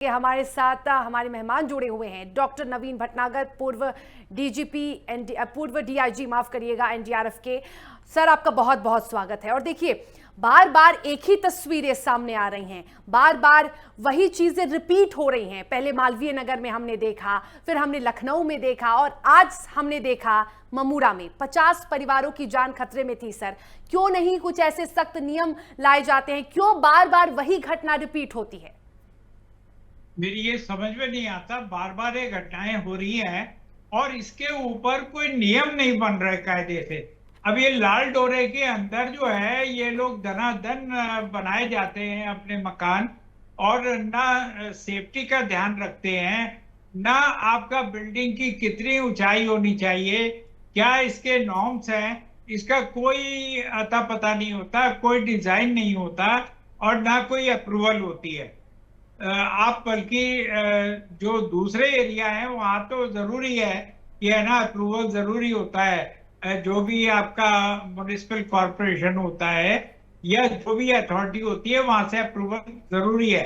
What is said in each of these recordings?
कि हमारे साथ हमारे मेहमान जुड़े हुए हैं डॉक्टर नवीन भटनागर, पूर्व डीजीपी पूर्व डीआईजी माफ करिएगा एनडीआरएफ के। सर, आपका बहुत बहुत स्वागत है। और देखिए, बार बार एक ही तस्वीरें सामने आ रही हैं, बार बार वही चीजें रिपीट हो रही हैं। पहले मालवीय नगर में हमने देखा, फिर हमने लखनऊ में देखा और आज हमने देखा ममूरा में। 50 परिवारों की जान खतरे में थी। सर, क्यों नहीं कुछ ऐसे सख्त नियम लाए जाते हैं? क्यों बार बार वही घटना रिपीट होती है? मेरी ये समझ में नहीं आता, बार बार ये घटनाएं हो रही हैं और इसके ऊपर कोई नियम नहीं बन रहे कायदे से। अब ये लाल डोरे के अंदर जो है ये लोग धनाधन बनाए जाते हैं अपने मकान, और ना सेफ्टी का ध्यान रखते हैं, ना आपका बिल्डिंग की कितनी ऊंचाई होनी चाहिए, क्या इसके नॉर्म्स हैं, इसका कोई अता पता नहीं होता, कोई डिजाइन नहीं होता और ना कोई अप्रूवल होती है। आप बल्कि जो दूसरे एरिया है वहां तो जरूरी है कि है ना अप्रूवल जरूरी होता है। जो भी आपका म्युनिसिपल कॉरपोरेशन होता है या जो भी अथॉरिटी होती है वहां से अप्रूवल जरूरी है,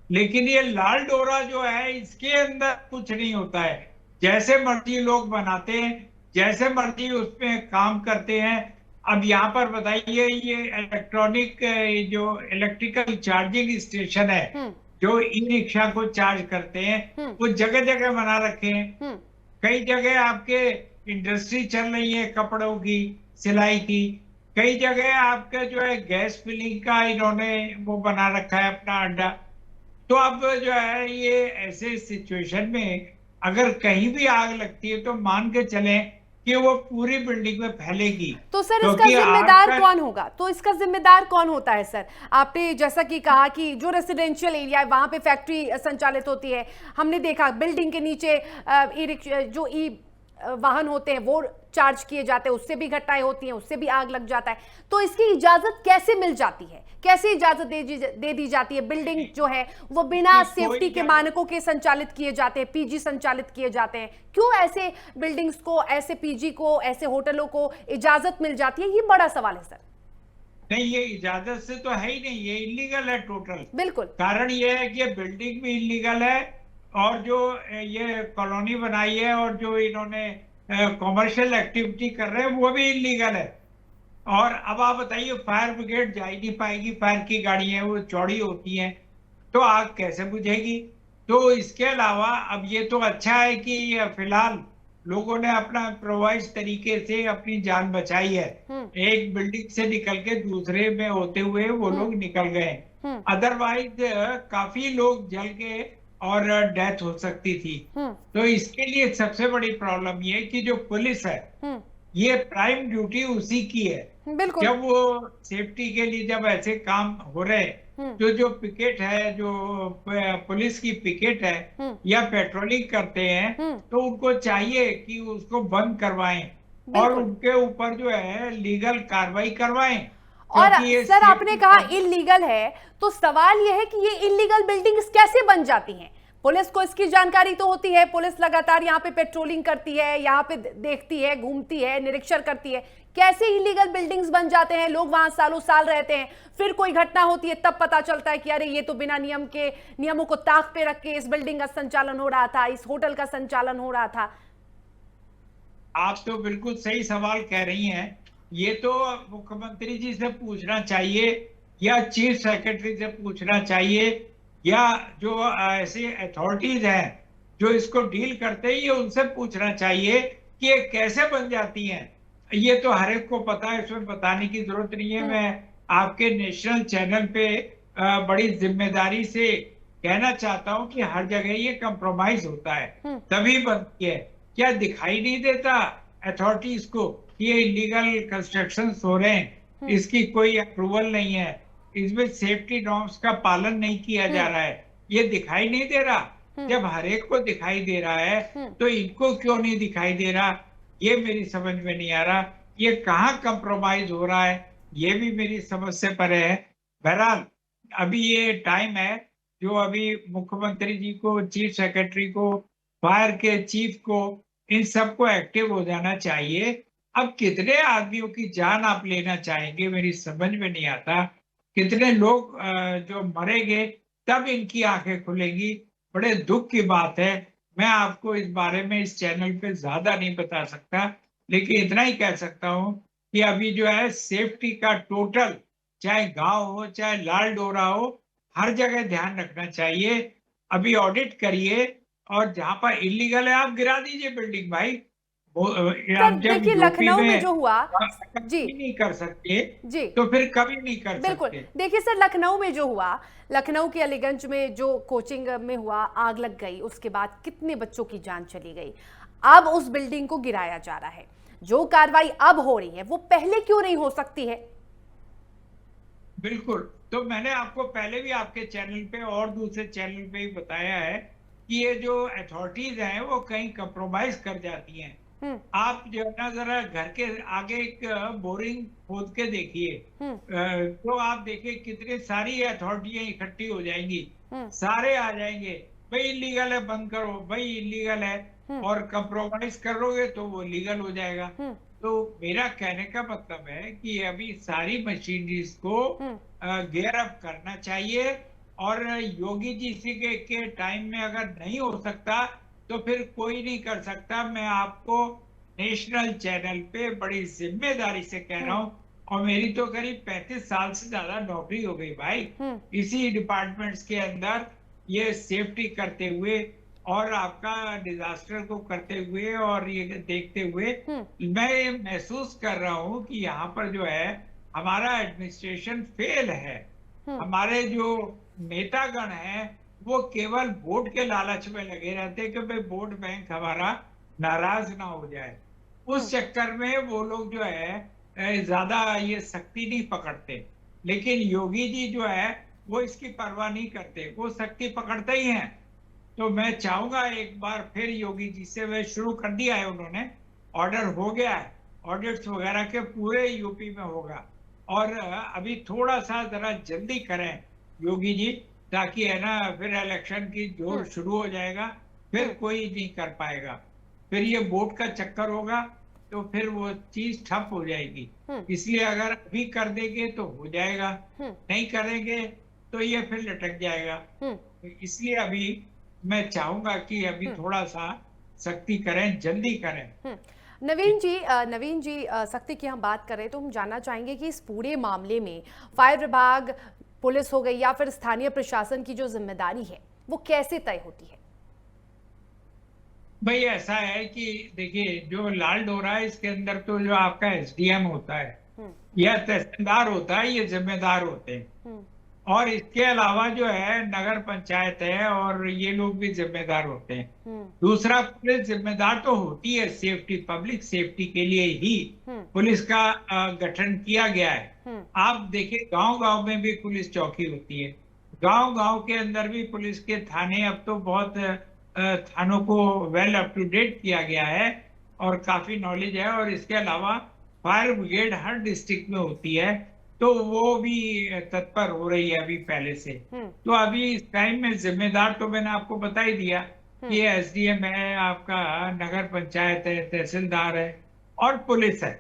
लेकिन ये लाल डोरा जो है इसके अंदर कुछ नहीं होता है। जैसे मर्जी लोग बनाते हैं, जैसे मर्जी उसमें काम करते हैं। अब यहाँ पर बताइए, ये इलेक्ट्रॉनिक जो इलेक्ट्रिकल चार्जिंग स्टेशन है जो ई रिक्शा को चार्ज करते हैं, वो जगह जगह बना रखे हैं। कई जगह आपके इंडस्ट्री चल रही है कपड़ों की, सिलाई की। कई जगह आपका जो है गैस फिलिंग का इन्होंने वो बना रखा है अपना अड्डा। तो अब जो है ये ऐसे सिचुएशन में अगर कहीं भी आग लगती है तो मान के चलें कि वो पूरी बिल्डिंग में फैलेगी। तो सर, इसका क्योंकि जिम्मेदार कौन होगा? तो इसका जिम्मेदार कौन होता है? सर, आपने जैसा कि कहा कि जो रेसिडेंशियल एरिया है वहां पे फैक्ट्री संचालित होती है। हमने देखा बिल्डिंग के नीचे ई रिक्शा जो ई वाहन होते हैं वो चार्ज किए जाते हैं, उससे भी घटनाएं होती हैं, उससे भी आग लग जाता है। तो इसकी इजाजत कैसे मिल जाती है? कैसे इजाजत दे दी जाती है? बिल्डिंग जो है वो बिना सेफ्टी के मानकों के संचालित किए जाते हैं, पीजी संचालित किए जाते हैं। क्यों ऐसे बिल्डिंग्स को, ऐसे पीजी को, ऐसे होटलों को इजाजत मिल जाती है? ये बड़ा सवाल है सर। नहीं, ये इजाजत से तो है ही नहीं, ये इलीगल है टोटल। बिल्कुल। कारण ये है कि ये बिल्डिंग भी इलीगल है और जो ये कॉलोनी बनाई है और जो इन्होंने कॉमर्शियल एक्टिविटी कर रहे हैं वो भी इलीगल है। और अब आप बताइए, फायर ब्रिगेड जा ही नहीं पाएगी, फायर की गाड़ी है वो चौड़ी होती हैं, तो आग कैसे बुझेगी? तो इसके अलावा अब ये तो अच्छा है कि फिलहाल लोगों ने अपना इम्प्रोवाइज तरीके से अपनी जान बचाई है। एक बिल्डिंग से निकल के दूसरे में होते हुए वो लोग निकल गए। अदरवाइज काफी लोग जल के और डेथ हो सकती थी। तो इसके लिए सबसे बड़ी प्रॉब्लम ये कि जो पुलिस है, ये प्राइम ड्यूटी उसी की है। बिल्कुल। जब वो सेफ्टी के लिए जब ऐसे काम हो रहे, जो पिकेट है, जो पुलिस की पिकेट है या पेट्रोलिंग करते हैं, तो उनको चाहिए कि उसको बंद करवाएं और उनके ऊपर जो है लीगल कार्रवाई करवाएं। और सर, आपने कहा इलीगल है, तो सवाल यह है कि ये इलीगल बिल्डिंग्स कैसे बन जाती हैं? पुलिस को इसकी जानकारी तो होती है, पुलिस लगातार यहाँ पे पेट्रोलिंग करती है, यहाँ पे देखती है, घूमती है, निरीक्षण करती है। कैसे इलीगल बिल्डिंग्स बन जाते हैं? लोग वहां सालों साल रहते हैं, फिर कोई घटना होती है तब पता चलता है कि अरे ये तो बिना नियमों को ताक पे रख के इस बिल्डिंग का संचालन हो रहा था, इस होटल का संचालन हो रहा था। आप तो बिल्कुल सही सवाल कह रही हैं। ये तो मुख्यमंत्री जी से पूछना चाहिए या चीफ सेक्रेटरी से पूछना चाहिए या जो ऐसे अथॉरिटीज हैं जो इसको डील करते हैं, ये उनसे पूछना चाहिए कि ये कैसे बन जाती हैं। ये तो हर एक को पता है, इसमें बताने की जरूरत नहीं है। मैं आपके नेशनल चैनल पे बड़ी जिम्मेदारी से कहना चाहता हूं कि हर जगह ये कंप्रोमाइज होता है तभी बनती है। क्या दिखाई नहीं देता अथॉरिटीज को कि ये इलीगल कंस्ट्रक्शन हो रहे हैं, इसकी कोई अप्रूवल नहीं है, इसमें सेफ्टी नॉर्म्स का पालन नहीं किया जा रहा है? ये दिखाई नहीं दे रहा। जब हर एक को दिखाई दे रहा है तो इनको क्यों नहीं दिखाई दे रहा? ये मेरी समझ में नहीं आ रहा। ये कहाँ कंप्रोमाइज हो रहा है, ये भी मेरी समझ से परे है। बहरहाल अभी ये टाइम है जो अभी मुख्यमंत्री जी को, चीफ सेक्रेटरी को, फायर के चीफ को, इन सबको एक्टिव हो जाना चाहिए। अब कितने आदमियों की जान आप लेना चाहेंगे, मेरी समझ में नहीं आता। कितने लोग जो मरेंगे तब इनकी आंखें खुलेंगी। बड़े दुख की बात है। मैं आपको इस बारे में इस चैनल पे ज्यादा नहीं बता सकता, लेकिन इतना ही कह सकता हूँ कि अभी जो है सेफ्टी का टोटल, चाहे गांव हो चाहे लाल डोरा हो, हर जगह ध्यान रखना चाहिए। अभी ऑडिट करिए, और जहां पर इलीगल है आप गिरा दीजिए बिल्डिंग भाई। सर आप जब देखिए यूपी लखनऊ में में जो हुआ, जी कभी नहीं कर सकते, जी तो फिर कभी नहीं कर बिल्कुल। सकते। देखिए सर, लखनऊ में जो हुआ, लखनऊ के अलीगंज में जो कोचिंग में हुआ, आग लग गई, उसके बाद कितने बच्चों की जान चली गई। अब उस बिल्डिंग को गिराया जा रहा है। जो कार्रवाई अब हो रही है वो पहले क्यों नहीं हो सकती है? बिल्कुल। तो मैंने आपको पहले भी आपके चैनल पे और दूसरे चैनल पे ही बताया है कि ये जो अथॉरिटीज हैं वो कहीं कंप्रोमाइज कर जाती हैं। हम्म आप जो है ना जरा घर के आगे एक बोरिंग खोद के देखिए, हम्म तो आप देखिए कितनी सारी अथॉरिटियां इकट्ठी हो जाएंगी, हम्म सारे आ जाएंगे, भाई इलीगल है बंद करो, भाई इलीगल है, हम्म और कंप्रोमाइज करोगे तो वो लीगल हो जाएगा। हम्म तो मेरा कहने का मतलब है कि अभी सारी मशीनरीज को हम्म गियर अप करना चाहिए। और योगी जी के टाइम में अगर नहीं हो सकता, तो फिर कोई नहीं कर सकता। मैं आपको नेशनल चैनल पे बड़ी जिम्मेदारी से कह रहा हम्म हूँ, और मेरी तो करीब 35 साल से ज्यादा नौकरी हो गई भाई हम्म इसी डिपार्टमेंट्स के अंदर, ये सेफ्टी करते हुए और आपका डिजास्टर को करते हुए और ये देखते हुए। हम्म मैं ये महसूस कर रहा हूँ कि यहाँ पर जो है हमारा एडमिनिस्ट्रेशन फेल है। हम्म हमारे जो नेतागण हैं वो केवल वोट के लालच में लगे रहते हैं कि भाई वोट बैंक हमारा नाराज ना हो जाए। हम्म उस चक्कर में वो लोग जो है ज्यादा ये सख्ती नहीं पकड़ते। लेकिन योगी जी जो है वो इसकी परवाह नहीं करते, वो सख्ती पकड़ते ही हैं। तो मैं चाहूंगा एक बार फिर योगी जी से, वह शुरू कर दिया है उन्होंने, ऑर्डर हो गया है, ऑडिट्स वगैरह के पूरे यूपी में होगा। और अभी थोड़ा सा जरा जल्दी करें योगी जी, ताकि है ना फिर इलेक्शन की जोर हम्म शुरू हो जाएगा, फिर हम्म कोई नहीं कर पाएगा, फिर ये वोट का चक्कर होगा, तो फिर वो चीज ठप हो जाएगी। हम्म इसलिए अगर अभी कर देंगे तो हो जाएगा, हम्म नहीं करेंगे तो ये फिर लटक जाएगा। हम्म इसलिए अभी मैं चाहूंगा कि अभी हम्म थोड़ा सा सख्ती करें, जल्दी करें। नवीन जी, सख्ती की हम बात करें तो हम जानना चाहेंगे कि इस पूरे मामले में फायर विभाग, पुलिस हो गई या फिर स्थानीय प्रशासन की जो जिम्मेदारी है वो कैसे तय होती है? भाई ऐसा है कि देखिए, जो लाल डोरा है इसके अंदर तो जो आपका एसडीएम होता है हम्म या तहसीलदार होता है, ये जिम्मेदार होते हैं। हम्म और इसके अलावा जो है नगर पंचायत है और ये लोग भी जिम्मेदार होते हैं। हम्म दूसरा, पुलिस जिम्मेदार तो होती है, सेफ्टी, पब्लिक सेफ्टी के लिए ही हम्म पुलिस का गठन किया गया है। हम्म आप देखिए गांव गांव में भी पुलिस चौकी होती है, गांव गांव के अंदर भी पुलिस के थाने, अब तो बहुत थानों को वेल अप टू डेट किया गया है और काफी नॉलेज है। और इसके अलावा फायर ब्रिगेड हर डिस्ट्रिक्ट में होती है, तो वो भी तत्पर हो रही है अभी पहले से। हम्म तो अभी इस टाइम में जिम्मेदार तो मैंने आपको बता ही दिया कि ये एसडीएम है, आपका नगर पंचायत है, तहसीलदार है और पुलिस है।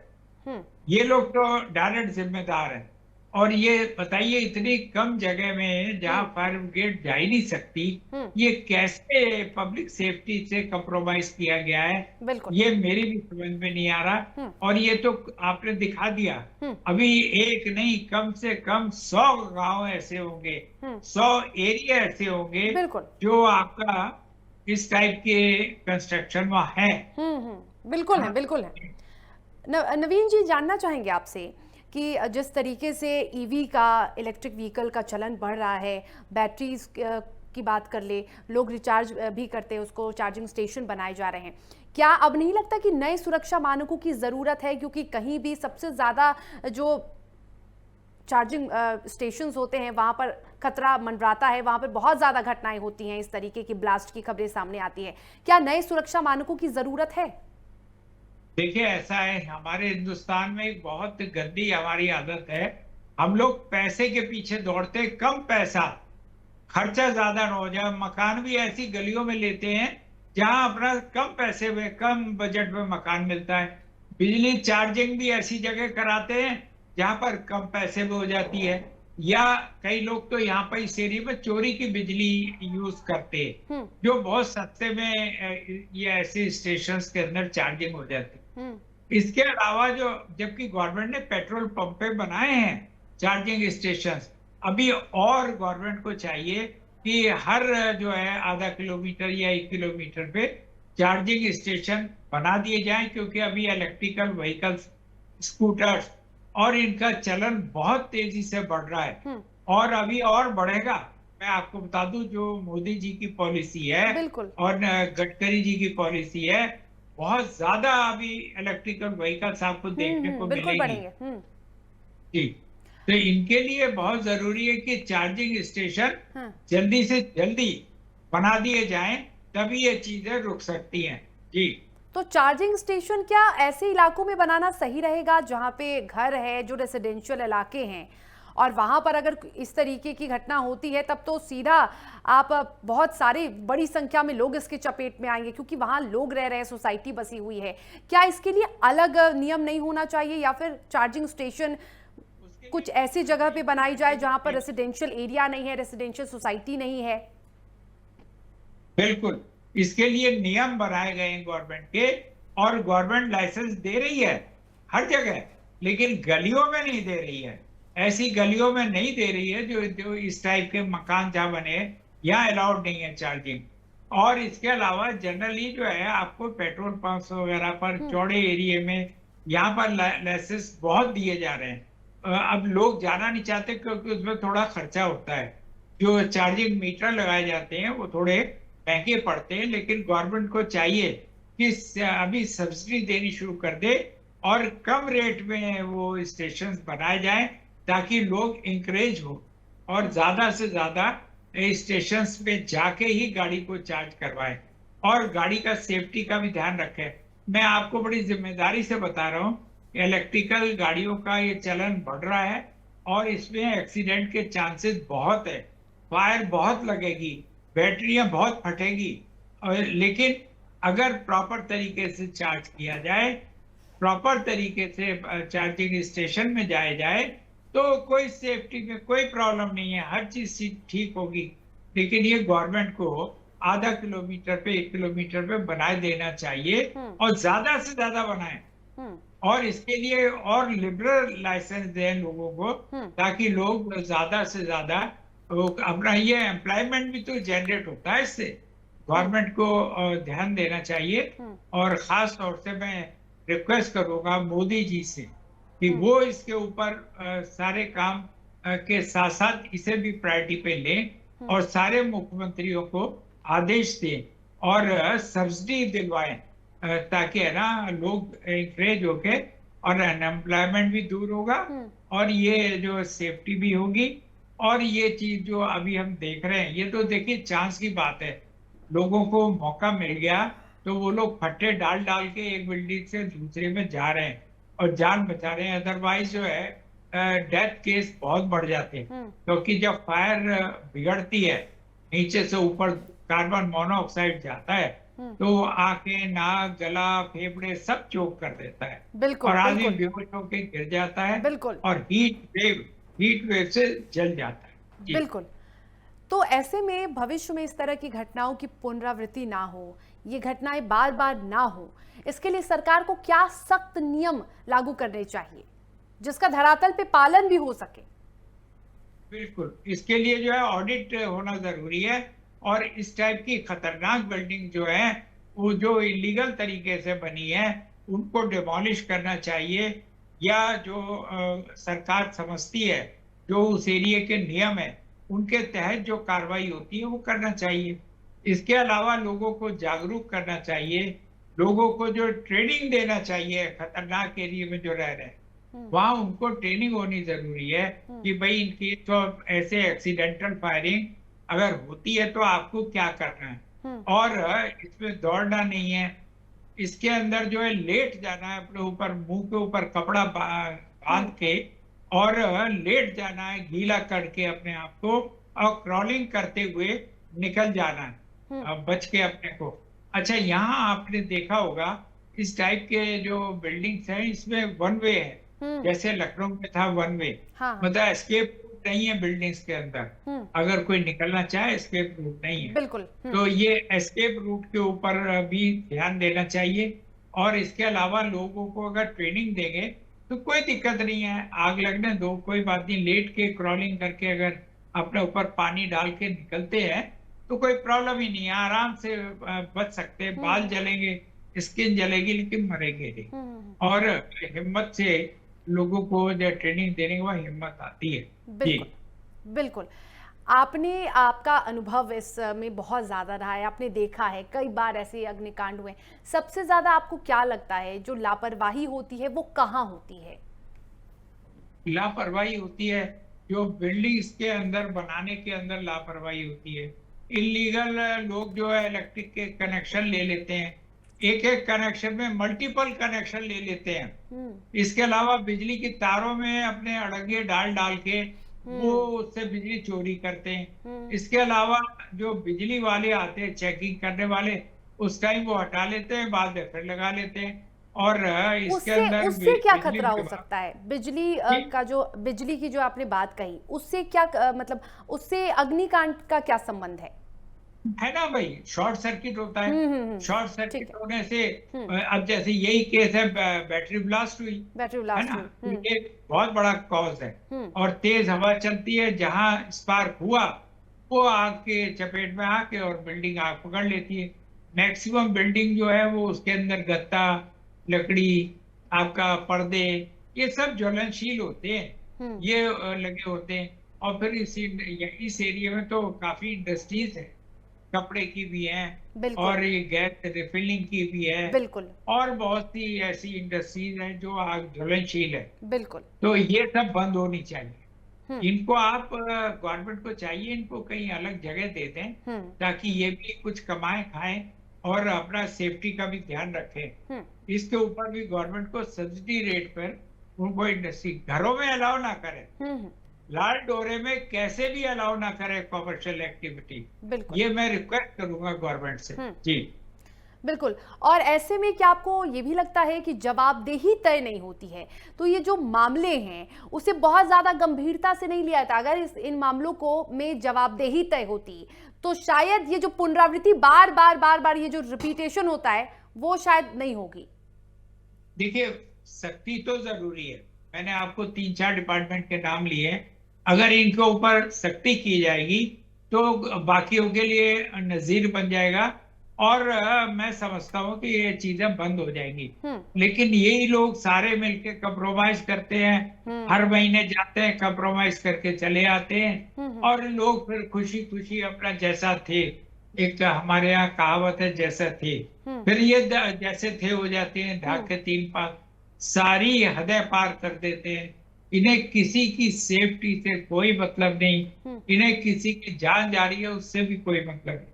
हम्म ये लोग तो डायरेक्ट जिम्मेदार हैं। और ये बताइए, इतनी कम जगह में जहां हम्म फायर ब्रिगेड जा ही नहीं सकती, हम्म ये कैसे पब्लिक सेफ्टी से कंप्रोमाइज किया गया है, बिल्कुल। ये मेरी भी समझ में नहीं आ रहा। हम्म और ये तो आपने दिखा दिया, हम्म अभी एक नहीं कम से कम 100 गांव ऐसे होंगे, हम्म 100 एरिया ऐसे होंगे बिल्कुल। जो आपका इस टाइप के कंस्ट्रक्शन में है। बिल्कुल है, हाँ, बिल्कुल है। नवीन जी, जानना चाहेंगे आपसे कि जिस तरीके से ईवी का, इलेक्ट्रिक व्हीकल का चलन बढ़ रहा है, बैटरीज की बात कर ले, लोग रिचार्ज भी करते हैं, उसको चार्जिंग स्टेशन बनाए जा रहे हैं, क्या अब नहीं लगता कि नए सुरक्षा मानकों की ज़रूरत है? क्योंकि कहीं भी सबसे ज़्यादा जो चार्जिंग स्टेशंस होते हैं वहाँ पर खतरा मंडराता है, वहाँ पर बहुत ज़्यादा घटनाएं होती हैं, इस तरीके की ब्लास्ट की खबरें सामने आती हैं। क्या नए सुरक्षा मानकों की ज़रूरत है? देखिए ऐसा है, हमारे हिंदुस्तान में एक बहुत गंदी हमारी आदत है, हम लोग पैसे के पीछे दौड़ते, कम पैसा, खर्चा ज्यादा ना हो जाए। मकान भी ऐसी गलियों में लेते हैं जहां अपना कम पैसे में, कम बजट में मकान मिलता है। बिजली चार्जिंग भी ऐसी जगह कराते हैं जहां पर कम पैसे में हो जाती है। या कई लोग तो यहाँ पर इस एरिया में चोरी की बिजली यूज करते हैं, हम्म। जो बहुत सस्ते में ये ऐसे स्टेशन के अंदर चार्जिंग हो जाती है। हम्म। इसके अलावा जो, जबकि गवर्नमेंट ने पेट्रोल पंप पे बनाए हैं चार्जिंग स्टेशन, अभी और गवर्नमेंट को चाहिए कि हर जो है आधा किलोमीटर या 1 किलोमीटर पे चार्जिंग स्टेशन बना दिए जाएं, क्योंकि अभी इलेक्ट्रिकल व्हीकल्स, स्कूटर्स और इनका चलन बहुत तेजी से बढ़ रहा है, हम्म। और अभी और बढ़ेगा। मैं आपको बता दूं, जो मोदी जी की पॉलिसी है बिल्कुल। और गडकरी जी की पॉलिसी है, बहुत ज्यादा अभी इलेक्ट्रिकल व्हीकल्स आपको देखने को बिल्कुल मिलेंगी। बढ़ेंगे। जी, तो इनके लिए बहुत जरूरी है कि चार्जिंग स्टेशन हाँ। जल्दी से जल्दी बना दिए जाएं, तभी ये चीजें रुक सकती हैं। जी, तो चार्जिंग स्टेशन क्या ऐसे इलाकों में बनाना सही रहेगा जहां पे घर है, जो रेसिडेंशियल इलाके हैं, और वहां पर अगर इस तरीके की घटना होती है तब तो सीधा आप बहुत सारे बड़ी संख्या में लोग इसके चपेट में आएंगे, क्योंकि वहां लोग रह रहे हैं, सोसाइटी बसी हुई है। क्या इसके लिए अलग नियम नहीं होना चाहिए, या फिर चार्जिंग स्टेशन उसके कुछ लिए ऐसी जगह पे बनाई जाए जहां पर जी, रेसिडेंशियल एरिया नहीं है, रेसिडेंशियल सोसाइटी नहीं है? बिल्कुल, इसके लिए नियम बनाए गए हैं गवर्नमेंट के, और गवर्नमेंट लाइसेंस दे रही है हर जगह, लेकिन गलियों में नहीं दे रही है। ऐसी गलियों में नहीं दे रही है जो जो इस टाइप के मकान जहाँ बने, यहाँ अलाउड नहीं है चार्जिंग। और इसके अलावा जनरली जो है आपको पेट्रोल पंप्स वगैरह पर चौड़े एरिया में यहाँ पर लाइसेंस बहुत दिए जा रहे हैं। अब लोग जाना नहीं चाहते, क्योंकि उसमें थोड़ा खर्चा होता है। जो चार्जिंग मीटर लगाए जाते हैं वो थोड़े महंगे पड़ते हैं, लेकिन गवर्नमेंट को चाहिए कि अभी सब्सिडी देनी शुरू कर दे और कम रेट में वो स्टेशन बनाए जाएं, ताकि लोग इंकरेज हो और ज्यादा से ज्यादा स्टेशन पे जाके ही गाड़ी को चार्ज करवाएं, और गाड़ी का सेफ्टी का भी ध्यान रखें। मैं आपको बड़ी जिम्मेदारी से बता रहा हूँ, इलेक्ट्रिकल गाड़ियों का ये चलन बढ़ रहा है, और इसमें एक्सीडेंट के चांसेस बहुत है, फायर बहुत लगेगी, बैटरियां बहुत फटेगी। और लेकिन अगर प्रॉपर तरीके से चार्ज किया जाए, प्रॉपर तरीके से चार्जिंग स्टेशन में जाया जाए, तो कोई सेफ्टी में कोई प्रॉब्लम नहीं है, हर चीज ठीक होगी। लेकिन ये गवर्नमेंट को आधा किलोमीटर पे 1 किलोमीटर पे बनाए देना चाहिए, और ज्यादा से ज्यादा बनाए, और इसके लिए और लिबरल लाइसेंस दें लोगों को, ताकि लोग ज्यादा से ज्यादा अपना, ये एम्प्लॉयमेंट भी तो जनरेट होता है इससे। गवर्नमेंट को ध्यान देना चाहिए, और खास तौर से मैं रिक्वेस्ट करूंगा मोदी जी से कि वो इसके ऊपर सारे काम के साथ साथ इसे भी प्रायोरिटी पे लें, और सारे मुख्यमंत्रियों को आदेश दें और सब्सिडी दिलवाएं, ताकि है ना लोग इंकरेज होके, और अनएम्प्लॉयमेंट भी दूर होगा, और ये जो सेफ्टी भी होगी। और ये चीज जो अभी हम देख रहे हैं, ये तो देखिए चांस की बात है, लोगों को मौका मिल गया तो वो लोग फट्टे डाल डाल के एक बिल्डिंग से दूसरे में जा रहे हैं और जान बचा रहे हैं। अदरवाइज जो है डेथ केस बहुत बढ़ जाते हैं, क्योंकि जब फायर बिगड़ती है, नीचे से ऊपर कार्बन मोनोऑक्साइड जाता है, तो आंखें, नाक, गला, फेफड़े सब चोक कर देता है, बिल्कुल, और आदमी बिल्कुल, बेहोश होकर गिर जाता है, बिल्कुल, और हीट वेव से जल जाता है। जी। बिल्कुल। तो ऐसे में भविष्य में इस तरह की घटनाओं की पुनरावृत्ति ना हो, ये घटनाएं बार बार ना हो, इसके लिए सरकार को क्या सख्त नियम लागू करने चाहिए जिसका धरातल पे पालन भी हो सके? बिल्कुल, इसके लिए जो है ऑडिट होना जरूरी है, और इस टाइप की खतरनाक बिल्डिंग जो है, वो जो इलीगल तरीके से बनी है, उनको डिमोलिश करना चाहिए, या जो सरकार समझती है जो उस एरिया के नियम है उनके तहत जो कार्रवाई होती है वो करना चाहिए। इसके अलावा लोगों को जागरूक करना चाहिए, लोगों को जो ट्रेनिंग देना चाहिए, खतरनाक एरिया में जो रह रहे हैं वहां उनको ट्रेनिंग होनी जरूरी है कि भाई इनकी तो ऐसे एक्सीडेंटल फायरिंग अगर होती है तो आपको क्या करना है, और इसमें दौड़ना नहीं है, इसके अंदर जो है लेट जाना है, अपने ऊपर मुंह के ऊपर कपड़ा बांध के, और लेट जाना है गीला करके अपने आप को, और क्रॉलिंग करते हुए निकल जाना है बच के अपने को। अच्छा, यहाँ आपने देखा होगा इस टाइप के जो बिल्डिंग्स हैं इसमें वन वे है, जैसे लखनऊ में था वन वे, हाँ, मतलब एस्केप नहीं है बिल्डिंग्स के अंदर। हम्म। अगर कोई निकलना चाहे एस्केप रूट नहीं है। बिल्कुल। तो ये एस्केप रूट के ऊपर भी ध्यान देना चाहिए। और इसके अलावा लोगों को अगर ट्रेनिंग देंगे तो कोई दिक्कत नहीं है, आग लगने दो, कोई बात नहीं। लेट के क्रॉलिंग करके अगर अपने ऊपर पानी डाल के निकलते हैं तो कोई प्रॉब्लम ही नहीं है, आराम से बच सकते हैं। बाल जलेंगे, स्किन जलेगी, लेकिन मरेंगे नहीं। और हिम्मत से लोगों को जो ट्रेनिंग देने के बाद हिम्मत आती है। बिल्कुल बिल्कुल। आपने, आपका अनुभव इस में बहुत ज़्यादा रहा है, आपने देखा है कई बार ऐसे अग्निकांड हुए। सबसे ज़्यादा आपको क्या लगता है जो लापरवाही होती है वो कहाँ होती है? लापरवाही होती है जो बिल्डिंग्स के अंदर बनाने के अंदर लापरवाही होती है। इलीगल लोग जो है इलेक्ट्रिक के कनेक्शन ले लेते हैं, एक एक कनेक्शन में मल्टीपल कनेक्शन ले लेते हैं। इसके अलावा बिजली की तारों में अपने अड़ंगे डाल डाल के वो उससे बिजली चोरी करते हैं। इसके अलावा जो बिजली वाले आते हैं चेकिंग करने वाले, उस टाइम वो हटा लेते हैं, बाद में फिर लगा लेते हैं। और इसके उससे अंदर उससे क्या बिजली खतरा हो विभाग सकता है? बिजली का जो, बिजली की जो आपने बात कही, उससे क्या मतलब उससे अग्निकांड का क्या संबंध है ना भाई, शॉर्ट सर्किट होता है। शॉर्ट ठीक सर्किट है। होने से अब जैसे यही केस है, बैटरी ब्लास्ट हुई बैटरी है ब्लास्ट ना, हुई। ये बहुत बड़ा कॉज है। और तेज हवा चलती है, जहां स्पार्क हुआ वो आग के चपेट में आके और बिल्डिंग आग पकड़ लेती है। मैक्सिमम बिल्डिंग जो है वो उसके अंदर गत्ता, लकड़ी, आपका पर्दे, ये सब ज्वलनशील होते हैं, ये लगे होते हैं। और फिर इस एरिया में तो काफी इंडस्ट्रीज है, कपड़े की भी है और ये गैस रिफिलिंग की भी है। बिल्कुल और बहुत सी ऐसी इंडस्ट्रीज हैं जो आग ज्वलनशील है। बिल्कुल। तो ये सब बंद होनी चाहिए। इनको आप गवर्नमेंट को चाहिए इनको कहीं अलग जगह दे दें ताकि ये भी कुछ कमाए खाएं और अपना सेफ्टी का भी ध्यान रखें। इसके ऊपर भी गवर्नमेंट को सब्सिडी रेट पर उनको इंडस्ट्री घरों में अलाउ ना करें, लाल डोरे में कैसे भी अलाउ ना करे कॉमर्शियल एक्टिविटी। ये मैं रिक्वेस्ट करूंगा गवर्नमेंट से। जी बिल्कुल। और ऐसे में क्या आपको ये भी लगता है कि जवाबदेही तय नहीं होती है, तो ये जो मामले हैं उसे बहुत ज्यादा गंभीरता से नहीं लिया जाता? अगर इन मामलों को में जवाबदेही तय होती तो शायद ये जो पुनरावृत्ति बार बार बार बार ये जो रिपीटेशन होता है वो शायद नहीं होगी। देखिए, सख्ती तो जरूरी है। मैंने आपको 3-4 डिपार्टमेंट के नाम लिए, अगर इनके ऊपर सख्ती की जाएगी तो बाकियों के लिए नजीर बन जाएगा और मैं समझता हूँ कि ये चीजें बंद हो जाएंगी। लेकिन यही लोग सारे मिलके कंप्रोमाइज करते हैं, हर महीने जाते हैं, कंप्रोमाइज करके चले आते हैं और लोग फिर खुशी खुशी अपना जैसा थे, एक हमारे यहाँ कहावत है जैसा थे, फिर ये जैसे थे हो जाते हैं, ढाक के 3 पास, सारी हदें पार कर देते हैं। इन्हें किसी की सेफ्टी से कोई मतलब नहीं, इन्हें किसी की जान जा रही है उससे भी कोई मतलब नहीं।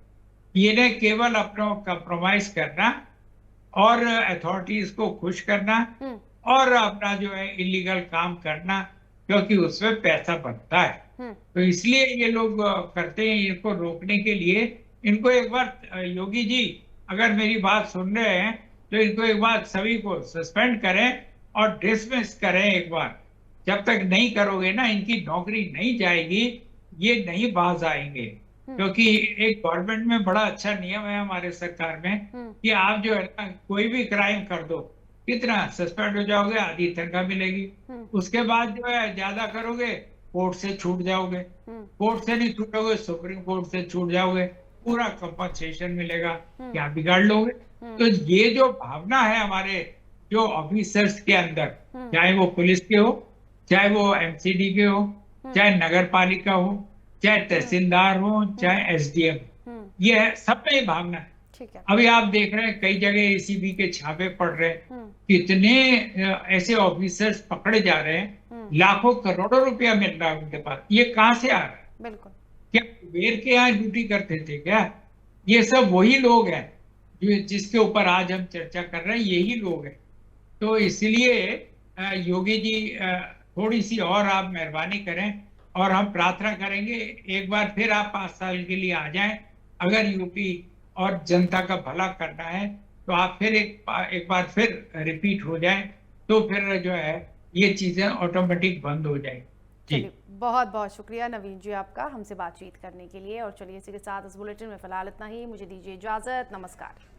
इन्हें केवल अपना कंप्रोमाइज करना और अथॉरिटीज को खुश करना और अपना जो है इलीगल काम करना, क्योंकि उसमें पैसा बनता है। तो इसलिए ये लोग करते हैं। इनको रोकने के लिए इनको एक बार, योगी जी अगर मेरी बात सुन रहे हैं तो इनको एक बार सभी को सस्पेंड करें और डिसमिस करें एक बार। जब तक नहीं करोगे ना, इनकी नौकरी नहीं जाएगी, ये नहीं बाज आएंगे। क्योंकि एक गवर्नमेंट में बड़ा अच्छा नियम है हमारे सरकार में कि आप जो है ना कोई भी क्राइम कर दो, कितना सस्पेंड हो जाओगे, आधी तनख्वाह मिलेगी। उसके बाद जो है ज्यादा करोगे कोर्ट से छूट जाओगे, कोर्ट से नहीं छूटोगे सुप्रीम कोर्ट से छूट जाओगे, पूरा कंपनसेशन मिलेगा, क्या बिगाड़ लोगे। तो ये जो भावना है हमारे जो ऑफिसर्स के अंदर, चाहे वो पुलिस के हो, चाहे वो एमसीडी के हो, चाहे नगर पालिका हो, चाहे तहसीलदार हो, चाहे एसडीएम, ये है, सब में ये भावना है। अभी आप देख रहे हैं कई जगह एसीबी के छापे पड़ रहे हैं, कितने ऐसे ऑफिसर्स पकड़े जा रहे हैं, लाखों करोड़ों रुपया मिल रहा है उनके पास। ये कहां से आ रहा है? बिल्कुल। क्या कुबेर के यहाँ ड्यूटी करते थे क्या? ये सब वही लोग हैं जो जिसके ऊपर आज हम चर्चा कर रहे हैं, यही लोग हैं। तो इसलिए योगी जी थोड़ी सी और आप मेहरबानी करें और हम प्रार्थना करेंगे एक बार फिर आप 5 साल के लिए आ जाएं। अगर यूपी और जनता का भला करना है तो आप फिर एक बार फिर रिपीट हो जाएं, तो फिर जो है ये चीजें ऑटोमेटिक बंद हो जाएंगी। चलिए, बहुत बहुत शुक्रिया नवीन जी आपका हमसे बातचीत करने के लिए। और चलिए इसी के साथ इस बुलेटिन में फिलहाल इतना ही। मुझे दीजिए इजाजत। नमस्कार।